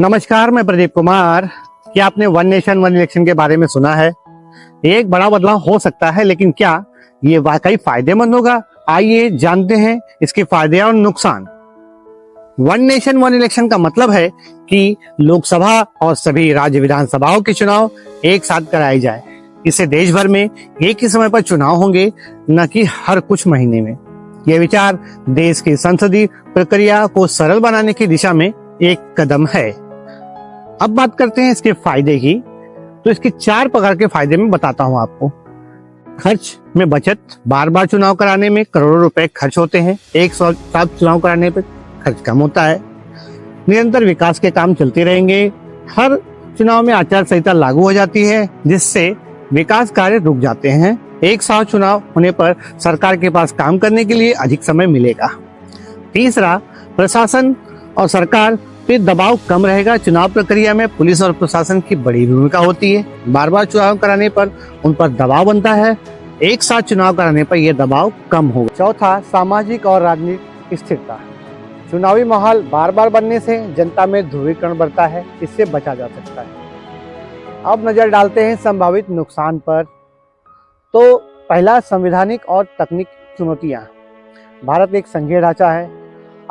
नमस्कार, मैं प्रदीप कुमार। क्या आपने वन नेशन वन इलेक्शन के बारे में सुना है? एक बड़ा बदलाव हो सकता है, लेकिन क्या ये वाकई फायदेमंद होगा? आइए जानते हैं इसके फायदे और नुकसान। वन नेशन वन इलेक्शन का मतलब है कि लोकसभा और सभी राज्य विधानसभाओं के चुनाव एक साथ कराए जाए। इससे देश भर में एक ही समय पर चुनाव होंगे, न कि हर कुछ महीने में। यह विचार देश की संसदीय प्रक्रिया को सरल बनाने की दिशा में एक कदम है। अब बात करते हैं इसके फायदे की। तो इसके 4 प्रकार के फायदे मैं बताता हूं आपको। खर्च में बचत, बार बार चुनाव कराने में करोड़ों रुपए खर्च होते हैं, एक साथ चुनाव कराने पर खर्च कम होता है। निरंतर विकास के काम चलते रहेंगे। हर चुनाव में आचार संहिता लागू हो जाती है, जिससे विकास कार्य रुक जाते हैं। एक साथ चुनाव होने पर सरकार के पास काम करने के लिए अधिक समय मिलेगा। तीसरा, प्रशासन और सरकार पे दबाव कम रहेगा। चुनाव प्रक्रिया में पुलिस और प्रशासन की बड़ी भूमिका होती है। बार बार चुनाव कराने पर उन पर दबाव बनता है। एक साथ चुनाव कराने पर यह दबाव कम होगा। चौथा, सामाजिक और राजनीतिक स्थिरता। चुनावी माहौल बार बार बनने से जनता में ध्रुवीकरण बढ़ता है, इससे बचा जा सकता है। अब नजर डालते हैं संभावित नुकसान पर। तो पहला, संवैधानिक और तकनीक चुनौतियां। भारत एक संघीय ढांचा है।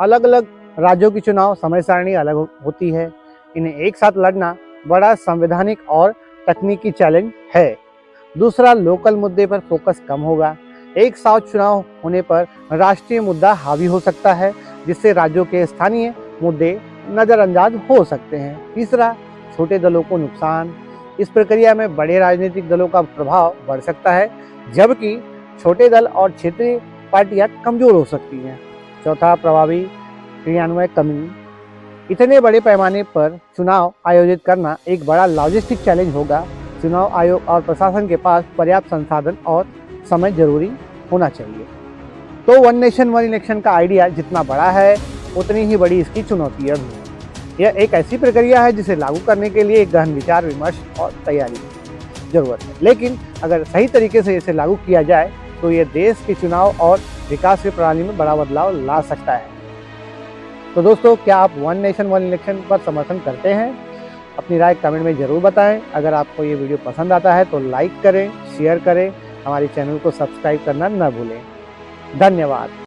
अलग अलग राज्यों की चुनाव समय सारणी अलग होती है। इन्हें एक साथ लड़ना बड़ा संवैधानिक और तकनीकी चैलेंज है। दूसरा, लोकल मुद्दे पर फोकस कम होगा। एक साथ चुनाव होने पर राष्ट्रीय मुद्दा हावी हो सकता है, जिससे राज्यों के स्थानीय मुद्दे नजरअंदाज हो सकते हैं। तीसरा, छोटे दलों को नुकसान। इस प्रक्रिया में बड़े राजनीतिक दलों का प्रभाव बढ़ सकता है, जबकि छोटे दल और क्षेत्रीय पार्टियां कमजोर हो सकती हैं। चौथा, प्रभावी क्रियान्वयन कमी। इतने बड़े पैमाने पर चुनाव आयोजित करना एक बड़ा लॉजिस्टिक चैलेंज होगा। चुनाव आयोग और प्रशासन के पास पर्याप्त संसाधन और समय जरूरी होना चाहिए। तो वन नेशन वन इलेक्शन का आइडिया जितना बड़ा है, उतनी ही बड़ी इसकी चुनौतियां भी हैं। यह एक ऐसी प्रक्रिया है जिसे लागू करने के लिए गहन विचार विमर्श और तैयारी की जरूरत है। लेकिन अगर सही तरीके से इसे लागू किया जाए तो यह देश के चुनाव और विकास की प्रणाली में बड़ा बदलाव ला सकता है। तो दोस्तों, क्या आप वन नेशन वन इलेक्शन पर समर्थन करते हैं? अपनी राय कमेंट में जरूर बताएं। अगर आपको ये वीडियो पसंद आता है तो लाइक करें, शेयर करें, हमारे चैनल को सब्सक्राइब करना न भूलें। धन्यवाद।